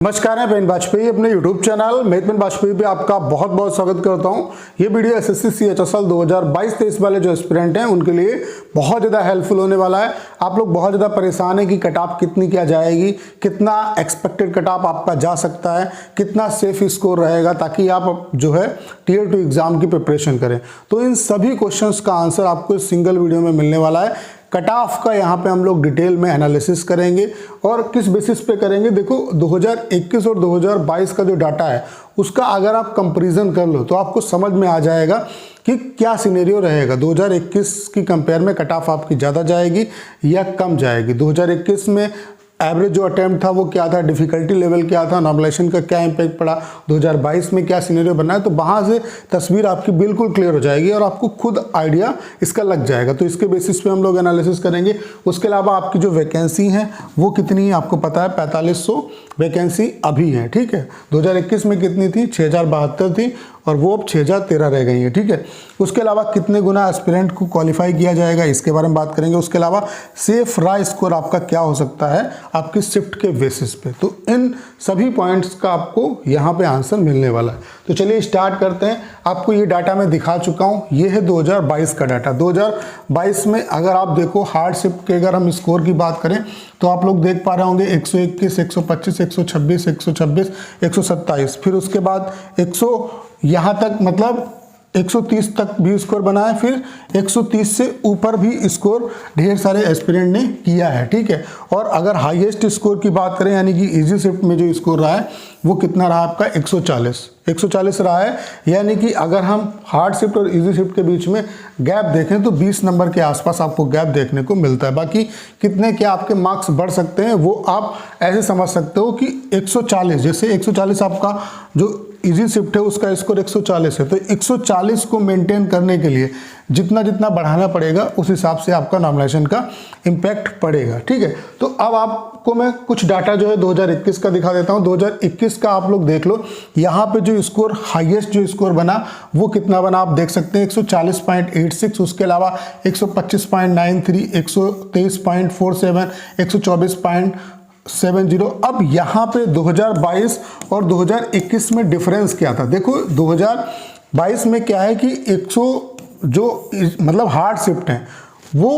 नमस्कार, मैं वाजपेयी अपने YouTube चैनल मेहतमन वाजपेयी पे आपका बहुत बहुत स्वागत करता हूं। ये वीडियो एसएससी CHSL 2022-23 वाले जो एस्पिरेंट हैं उनके लिए बहुत ज़्यादा हेल्पफुल होने वाला है। आप लोग बहुत ज़्यादा परेशान है कि कट ऑफ कितनी क्या जाएगी, कितना एक्सपेक्टेड कट ऑफ आपका जा सकता है, कितना सेफ स्कोर रहेगा ताकि आप जो है Tier 2 एग्जाम की प्रिपरेशन करें। तो इन सभी क्वेश्चंस का आंसर आपको इस सिंगल वीडियो में मिलने वाला है। कट ऑफ का यहाँ पे हम लोग डिटेल में एनालिसिस करेंगे और किस बेसिस पे करेंगे। देखो 2021 और 2022 का जो डाटा है उसका अगर आप कंपैरिजन कर लो तो आपको समझ में आ जाएगा कि क्या सिनेरियो रहेगा। 2021 की कंपेयर में कट ऑफ आपकी ज़्यादा जाएगी या कम जाएगी। 2021 में एवरेज जो अटेम्प्ट था वो क्या था, डिफिकल्टी लेवल क्या था, नॉर्मलाइजेशन का क्या इम्पैक्ट पड़ा, 2022 में क्या सिनेरियो बनना है। तो वहाँ से तस्वीर आपकी बिल्कुल क्लियर हो जाएगी और आपको खुद आइडिया इसका लग जाएगा। तो इसके बेसिस पे हम लोग एनालिसिस करेंगे। उसके अलावा आपकी जो वैकेंसी है वो कितनी है आपको पता है, 4500 वैकेंसी अभी है। ठीक है, 2021 में कितनी थी, 6072 थी और वो अब 6013 रह गई है। ठीक है, उसके अलावा कितने गुना एस्पिरेंट को क्वालिफाई किया जाएगा इसके बारे में बात करेंगे। उसके अलावा सेफ राय स्कोर आपका क्या हो सकता है आपकी शिफ्ट के बेसिस पे। तो इन सभी पॉइंट्स का आपको यहाँ पे आंसर मिलने वाला है। तो चलिए स्टार्ट करते हैं। आपको ये डाटा मैं दिखा चुका हूँ, ये है 2022 का डाटा। 2022 में अगर आप देखो हार्ड शिफ्ट के अगर हम स्कोर की बात करें तो आप लोग देख पा रहे होंगे 121, 125, 126, 126, 127, फिर उसके बाद 100 यहाँ तक मतलब 130 तक भी स्कोर बना है, फिर 130 से ऊपर भी स्कोर ढेर सारे एस्पिरेंट ने किया है। ठीक है, और अगर हाईएस्ट स्कोर की बात करें यानी कि इजी शिफ्ट में जो स्कोर रहा है वो कितना रहा आपका 140 रहा है। यानी कि अगर हम हार्ड शिफ्ट और इजी शिफ्ट के बीच में गैप देखें तो 20 नंबर के आसपास आपको गैप देखने को मिलता है। बाकी कितने क्या आपके मार्क्स बढ़ सकते हैं वो आप ऐसे समझ सकते हो कि 140, जैसे 140 आपका जो इजी शिफ्ट है उसका स्कोर 140 है, तो 140 को मेंटेन करने के लिए जितना जितना बढ़ाना पड़ेगा उस हिसाब से आपका नॉर्मलाइजेशन का इम्पैक्ट पड़ेगा। ठीक है, तो अब आपको मैं कुछ डाटा जो है 2021 का दिखा देता हूं। 2021 का आप लोग देख लो, यहाँ पे जो स्कोर हाईएस्ट जो स्कोर बना वो कितना बना आप देख सकते हैं 140.86, उसके अलावा 125.93, 123.47, 124.70। अब यहाँ पे 2022 और 2021 में डिफरेंस क्या था देखो। 2022 में क्या है कि 100 जो मतलब हार्ड शिफ्ट है वो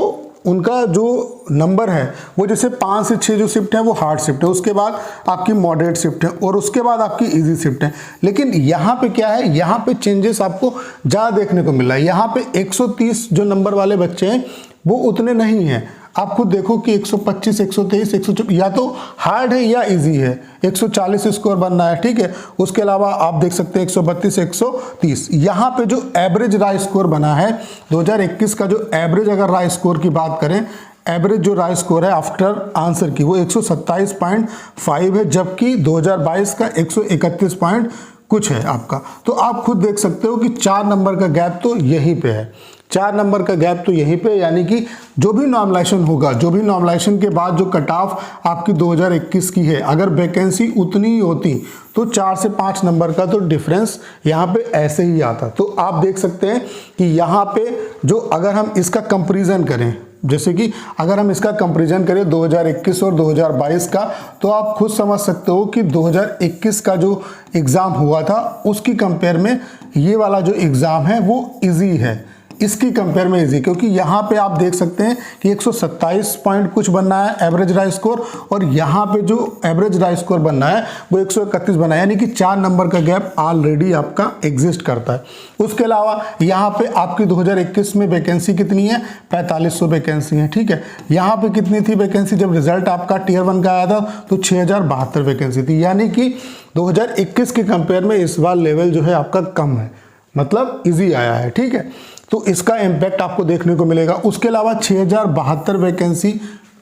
उनका जो नंबर है वो जैसे 5 से 6 जो शिफ्ट है वो हार्ड शिफ्ट है, उसके बाद आपकी मॉडरेट शिफ्ट है और उसके बाद आपकी इजी शिफ्ट है। लेकिन यहाँ पे क्या है, यहाँ पे चेंजेस आपको ज़्यादा देखने को मिल रहा है। यहाँ पे 130 जो नंबर वाले बच्चे हैं वो उतने नहीं हैं। आप खुद देखो कि 125, 123, 124 या तो हार्ड है या इजी है, 140 स्कोर बनना है। ठीक है, उसके अलावा आप देख सकते हैं 132, 130। यहाँ पे जो एवरेज राय स्कोर बना है 2021 का, जो एवरेज अगर राय स्कोर की बात करें, एवरेज जो राय स्कोर है आफ्टर आंसर की वो 127.5 है, जबकि 2022 का 131 पॉइंट कुछ है आपका। तो आप खुद देख सकते हो कि 4 नंबर का गैप तो यहीं पे है, 4 नंबर का गैप तो यहीं पे। यानी कि जो भी नॉर्मलाइजेशन होगा, जो भी नॉर्मलाइजेशन के बाद जो कट ऑफ आपकी 2021 की है, अगर वैकेंसी उतनी ही होती तो 4 से 5 नंबर का तो डिफरेंस यहाँ पे ऐसे ही आता। तो आप देख सकते हैं कि यहाँ पे जो अगर हम इसका कंपैरिजन करें, जैसे कि अगर हम इसका कंपैरिजन करें 2021 और 2022 का, तो आप खुद समझ सकते हो कि 2021 का जो एग्ज़ाम हुआ था उसकी कंपेयर में ये वाला जो एग्ज़ाम है वो इजी है, इसकी कंपेयर में इजी, क्योंकि यहाँ पे आप देख सकते हैं कि 127 पॉइंट कुछ बनना है एवरेज राय स्कोर और यहाँ पे जो एवरेज राय स्कोर बनना है वो 131 बना है। यानी कि 4 नंबर का गैप ऑलरेडी आपका एग्जिस्ट करता है। उसके अलावा यहाँ पे आपकी 2021 में वैकेंसी कितनी है, 4500 वैकेंसी है। ठीक है, यहाँ पे कितनी थी वैकेंसी जब रिजल्ट आपका Tier 1 का आया था तो 6072 वैकेंसी थी। यानी कि 2021 के कंपेयर में इस बार लेवल जो है आपका कम है, मतलब ईजी आया है। ठीक है, तो इसका इम्पैक्ट आपको देखने को मिलेगा। उसके अलावा 6072 वैकेंसी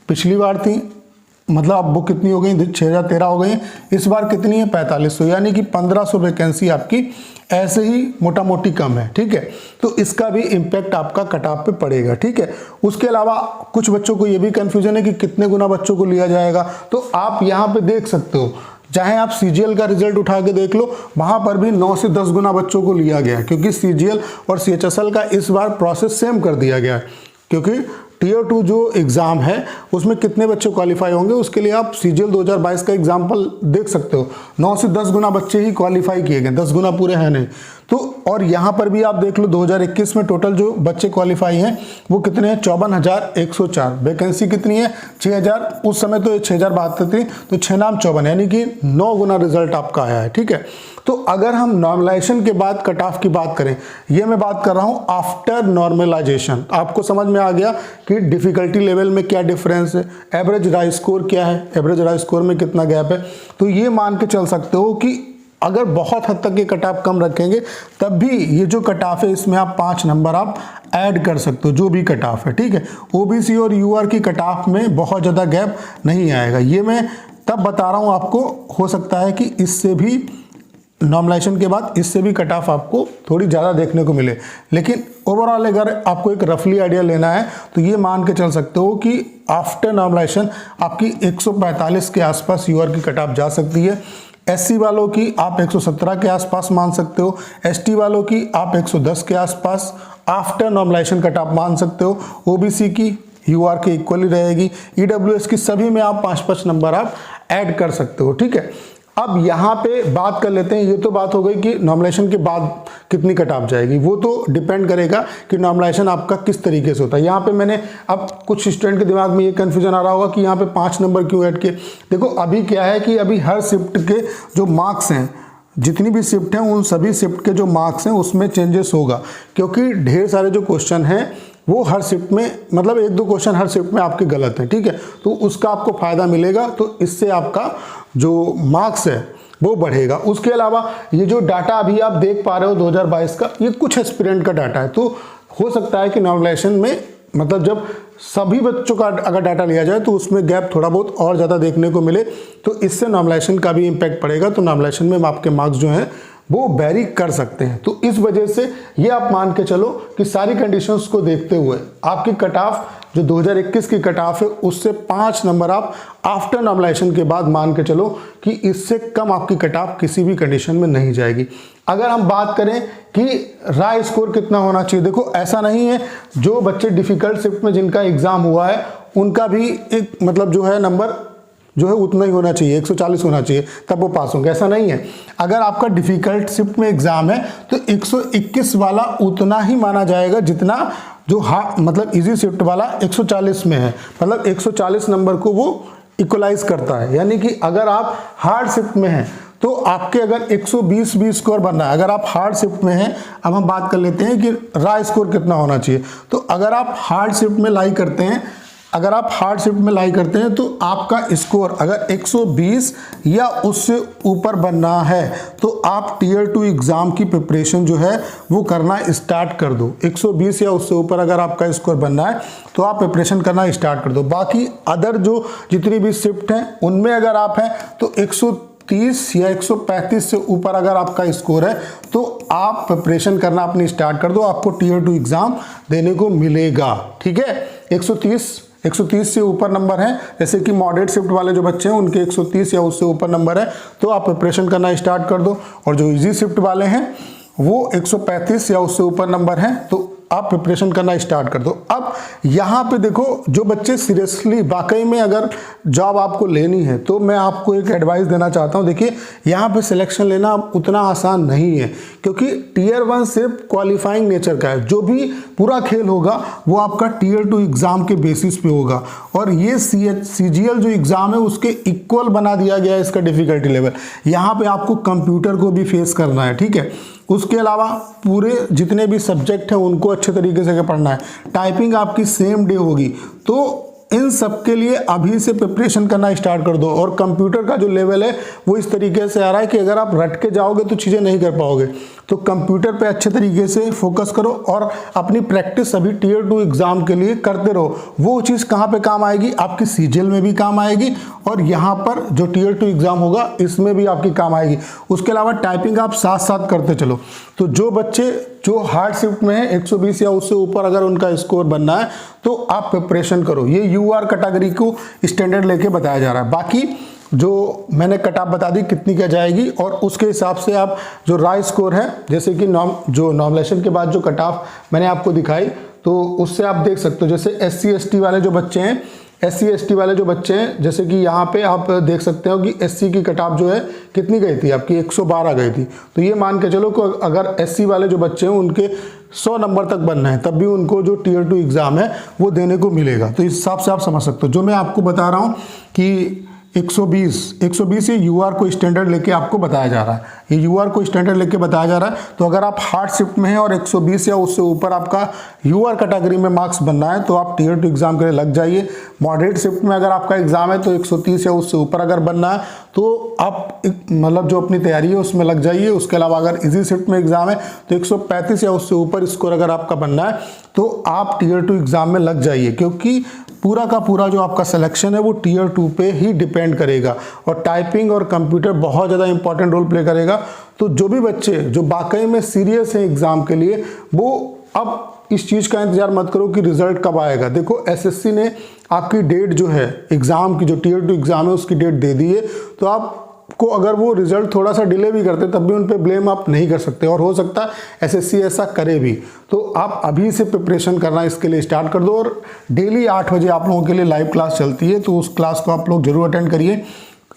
पिछली बार थी, मतलब अब वो कितनी हो गई, 6013 हो गई। इस बार कितनी है, 4500, यानी कि 1500 वैकेंसी आपकी ऐसे ही मोटा मोटी कम है। ठीक है, तो इसका भी इम्पैक्ट आपका कट ऑफ पे पड़ेगा। ठीक है, उसके अलावा कुछ बच्चों को ये भी कन्फ्यूजन है कि कितने गुना बच्चों को लिया जाएगा। तो आप यहाँ पे देख सकते हो, चाहे आप CGL का रिजल्ट उठा के देख लो, वहां पर भी 9 से 10 गुना बच्चों को लिया गया, क्योंकि CGL और CHSL का इस बार प्रोसेस सेम कर दिया गया है। क्योंकि टीयर 2 जो एग्ज़ाम है उसमें कितने बच्चे क्वालिफाई होंगे, उसके लिए आप सीजीएल 2022 का एग्जाम्पल देख सकते हो। 9 से 10 गुना बच्चे ही क्वालिफाई किए गए, 10 गुना पूरे हैं नहीं। तो और यहाँ पर भी आप देख लो 2021 में टोटल जो बच्चे क्वालिफाई हैं वो कितने हैं, 54,104। वैकेंसी कितनी है, 6,000। उस समय तो 6,072 थी, तो 6 नाम 54, यानी कि 9 गुना रिजल्ट आपका आया है। ठीक है, तो अगर हम नॉर्मलाइजेशन के बाद कट ऑफ की बात करें, ये मैं बात कर रहा हूँ आफ्टर नॉर्मलाइजेशन। आपको समझ में आ गया कि डिफिकल्टी लेवल में क्या डिफरेंस है, एवरेज राइज स्कोर क्या है, एवरेज राइज स्कोर में कितना गैप है। तो ये मान के चल सकते हो कि अगर बहुत हद तक ये कट ऑफ कम रखेंगे तब भी ये जो कट ऑफ है इसमें आप 5 नंबर आप ऐड कर सकते हो, जो भी कट ऑफ है। ठीक है, ओबीसी और यूआर की कट ऑफ में बहुत ज़्यादा गैप नहीं आएगा। ये मैं तब बता रहा हूँ आपको, हो सकता है कि इससे भी नॉर्मलाइजेशन के बाद इससे भी कट ऑफ आपको थोड़ी ज़्यादा देखने को मिले, लेकिन ओवरऑल अगर आपको एक रफली आइडिया लेना है तो ये मान के चल सकते हो कि आफ्टर नॉर्मलाइजेशन आपकी 145 के आसपास यूआर की कट ऑफ जा सकती है। एससी वालों की आप 117 के आसपास मान सकते हो, एसटी वालों की आप 110 के आसपास आफ्टर नॉर्मलाइजेशन कट ऑफ मान सकते हो, ओबीसी की यूआर के इक्वली रहेगी, ईडब्ल्यूएस की सभी में आप 5-5 नंबर आप ऐड कर सकते हो। ठीक है, अब यहाँ पे बात कर लेते हैं, ये तो बात हो गई कि नॉर्मलाइजेशन के बाद कितनी कट ऑफ जाएगी, वो तो डिपेंड करेगा कि नॉर्मलाइजेशन आपका किस तरीके से होता है। यहाँ पे मैंने अब कुछ स्टूडेंट के दिमाग में ये कन्फ्यूजन आ रहा होगा कि यहाँ पे 5 नंबर क्यों ऐड किए। देखो अभी क्या है कि अभी हर शिफ्ट के जो मार्क्स हैं, जितनी भी शिफ्ट हैं उन सभी शिफ्ट के जो मार्क्स हैं उसमें चेंजेस होगा, क्योंकि ढेर सारे जो क्वेश्चन हैं वो हर शिफ्ट में, मतलब 1-2 क्वेश्चन हर शिफ्ट में आपके गलत हैं। ठीक है, तो उसका आपको फायदा मिलेगा, तो इससे आपका जो मार्क्स है वो बढ़ेगा। उसके अलावा ये जो डाटा अभी आप देख पा रहे हो 2022 का, ये कुछ एस्पिरेंट का डाटा है, तो हो सकता है कि नॉर्मलाइजेशन में, मतलब जब सभी बच्चों का अगर डाटा लिया जाए तो उसमें गैप थोड़ा बहुत और ज़्यादा देखने को मिले, तो इससे नॉर्मलाइजेशन का भी इम्पैक्ट पड़ेगा। तो नॉर्मलाइजेशन में आपके मार्क्स जो हैं वो वेरी कर सकते हैं। तो इस वजह से ये आप मान के चलो कि सारी कंडीशंस को देखते हुए आपकी कट ऑफ जो 2021 की कट ऑफ है उससे 5 नंबर आप आफ्टर नॉर्मलाइजेशन के बाद मान के चलो कि इससे कम आपकी कट ऑफ किसी भी कंडीशन में नहीं जाएगी। अगर हम बात करें कि राय स्कोर कितना होना चाहिए, देखो ऐसा नहीं है जो बच्चे डिफिकल्ट शिफ्ट में जिनका एग्जाम हुआ है उनका भी एक मतलब जो है नंबर जो है उतना ही होना चाहिए, 140 होना चाहिए तब वो पास होंगे, ऐसा नहीं है। अगर आपका डिफिकल्ट शिफ्ट में एग्जाम है तो 121 वाला उतना ही माना जाएगा जितना जो मतलब इजी शिफ्ट वाला 140 में है, मतलब 140 नंबर को वो इक्वलाइज करता है। यानी कि अगर आप हार्ड शिफ्ट में हैं तो आपके अगर 120 भी स्कोर बनना है, अगर आप हार्ड शिफ्ट में हैं, अब हम बात कर लेते हैं कि रॉ स्कोर कितना होना चाहिए। तो अगर आप हार्ड शिफ्ट में लाई करते हैं, अगर आप हार्ड शिफ्ट में लाई करते हैं तो आपका स्कोर अगर 120 या उससे ऊपर बनना है तो आप टीयर 2 एग्ज़ाम की प्रिपरेशन जो है वो करना स्टार्ट कर दो। 120 या उससे ऊपर अगर आपका स्कोर बनना है तो आप प्रिपरेशन करना स्टार्ट कर दो। बाकी अदर जो जितनी भी शिफ्ट हैं उनमें अगर आप हैं तो 130 या 135 से ऊपर अगर आपका स्कोर है तो आप प्रिपरेशन करना अपनी स्टार्ट कर दो, आपको टीयर 2 एग्ज़ाम देने को मिलेगा। ठीक है, 130 से ऊपर नंबर है, जैसे कि मॉडरेट शिफ्ट वाले जो बच्चे हैं उनके 130 या उससे ऊपर नंबर है तो आप प्रिपरेशन करना स्टार्ट कर दो, और जो इजी शिफ्ट वाले हैं वो 135 या उससे ऊपर नंबर है तो आप प्रिपरेशन करना स्टार्ट कर दो। अब यहाँ पे देखो जो बच्चे सीरियसली वाकई में अगर जॉब आपको लेनी है तो मैं आपको एक एडवाइस देना चाहता हूँ। देखिए यहाँ पे सिलेक्शन लेना उतना आसान नहीं है, क्योंकि टीयर 1 सिर्फ क्वालिफाइंग नेचर का है, जो भी पूरा खेल होगा वो आपका टीयर 2 एग्ज़ाम के बेसिस पे होगा, और ये CGL जो एग्ज़ाम है उसके इक्वल बना दिया गया है इसका डिफ़िकल्टी लेवल। यहाँ पे आपको कंप्यूटर को भी फेस करना है, ठीक है। उसके अलावा पूरे जितने भी सब्जेक्ट हैं उनको अच्छे तरीके से पढ़ना है, टाइपिंग आपकी सेम डे होगी, तो इन सब के लिए अभी से प्रिपरेशन करना स्टार्ट कर दो। और कंप्यूटर का जो लेवल है वो इस तरीके से आ रहा है कि अगर आप रट के जाओगे तो चीज़ें नहीं कर पाओगे, तो कंप्यूटर पे अच्छे तरीके से फोकस करो और अपनी प्रैक्टिस अभी टीयर 2 एग्ज़ाम के लिए करते रहो। वो चीज़ कहाँ पे काम आएगी, आपकी CGL में भी काम आएगी और यहाँ पर जो टीयर 2 एग्ज़ाम होगा इसमें भी आपकी काम आएगी। उसके अलावा टाइपिंग आप साथ साथ करते चलो। तो जो बच्चे जो हार्ड शिफ्ट में है 120 या उससे ऊपर अगर उनका स्कोर बनना है तो आप प्रिपरेशन करो। ये UR कैटेगरी को स्टैंडर्ड लेके बताया जा रहा है। बाकी जो मैंने कट ऑफ बता दी कितनी क्या जाएगी, और उसके हिसाब से आप जो राय स्कोर है, जैसे कि जो नॉर्मलाइजेशन के बाद जो कट ऑफ मैंने आपको दिखाई, तो उससे आप देख सकते हो। जैसे SC/ST वाले जो बच्चे हैं, SC/ST वाले जो बच्चे हैं, जैसे कि यहाँ पे आप देख सकते हो कि SC की कट ऑफ जो है कितनी गई थी आपकी, 112 गई थी। तो ये मान के चलो कि अगर SC वाले जो बच्चे हैं उनके 100 नंबर तक बनना है, तब भी उनको जो Tier 2 एग्ज़ाम है वो देने को मिलेगा। तो इस हिसाब से आप समझ सकते हो। जो मैं आपको बता रहा हूँ कि 120 ये UR को स्टैंडर्ड लेके आपको बताया जा रहा है, ये UR को स्टैंडर्ड लेके बताया जा रहा है। तो अगर आप हार्ड शिफ्ट में हैं और 120 या उससे ऊपर आपका UR कैटेगरी में मार्क्स बनना है तो आप Tier 2 एग्जाम के लिए लग जाइए। मॉडरेट शिफ्ट में अगर आपका एग्जाम है तो 130 या उससे ऊपर अगर बनना है तो आप मतलब जो अपनी तैयारी है उसमें लग जाइए। उसके अलावा अगर इजी शिफ्ट में एग्जाम है तो 135 या उससे ऊपर स्कोर अगर आपका बनना है तो आप Tier 2 एग्जाम में लग जाइए, क्योंकि पूरा का पूरा जो आपका सिलेक्शन है वो Tier 2 पे ही डिपेंड करेगा। और टाइपिंग और कंप्यूटर बहुत ज़्यादा इंपॉर्टेंट रोल प्ले करेगा। तो जो भी बच्चे जो वाकई में सीरियस हैं एग्ज़ाम के लिए, वो अब इस चीज़ का इंतजार मत करो कि रिजल्ट कब आएगा। देखो SSC ने आपकी डेट जो है एग्ज़ाम की, जो Tier 2 एग्ज़ाम है उसकी डेट दे दी है। तो आपको अगर वो रिजल्ट थोड़ा सा डिले भी करते तब भी उन पे ब्लेम आप नहीं कर सकते, और हो सकता है SSC ऐसा करे भी। तो आप अभी से प्रिपरेशन करना इसके लिए स्टार्ट कर दो। और डेली 8 बजे आप लोगों के लिए लाइव क्लास चलती है, तो उस क्लास को आप लोग जरूर अटेंड करिए।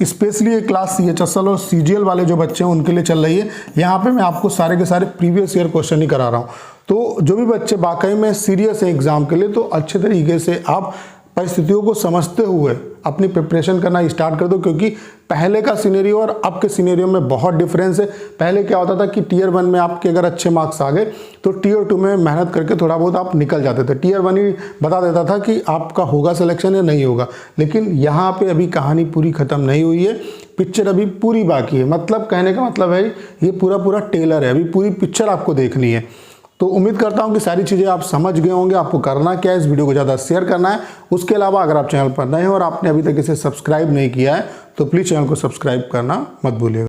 स्पेशली ये क्लास CHSL और CGL वाले जो बच्चे हैं उनके लिए चल रही है। यहाँ पे मैं आपको सारे के सारे प्रीवियस ईयर क्वेश्चन ही करा रहा हूँ। तो जो भी बच्चे वाकई में सीरियस है एग्जाम के लिए, तो अच्छे तरीके से आप परिस्थितियों को समझते हुए अपनी प्रिपरेशन करना स्टार्ट कर दो, क्योंकि पहले का सिनेरियो और अब के सिनेरियो में बहुत डिफरेंस है। पहले क्या होता था कि Tier 1 में आपके अगर अच्छे मार्क्स आ गए तो Tier 2 में मेहनत करके थोड़ा बहुत आप निकल जाते थे। Tier 1 ही बता देता था कि आपका होगा सिलेक्शन या नहीं होगा। लेकिन यहाँ पे अभी कहानी पूरी ख़त्म नहीं हुई है, पिक्चर अभी पूरी बाकी है। मतलब कहने का मतलब है ये पूरा टेलर है, अभी पूरी पिक्चर आपको देखनी है। तो उम्मीद करता हूं कि सारी चीज़ें आप समझ गए होंगे। आपको करना क्या है, इस वीडियो को ज़्यादा शेयर करना है। उसके अलावा अगर आप चैनल पर नए हैं और आपने अभी तक इसे सब्सक्राइब नहीं किया है तो प्लीज़ चैनल को सब्सक्राइब करना मत भूलिएगा।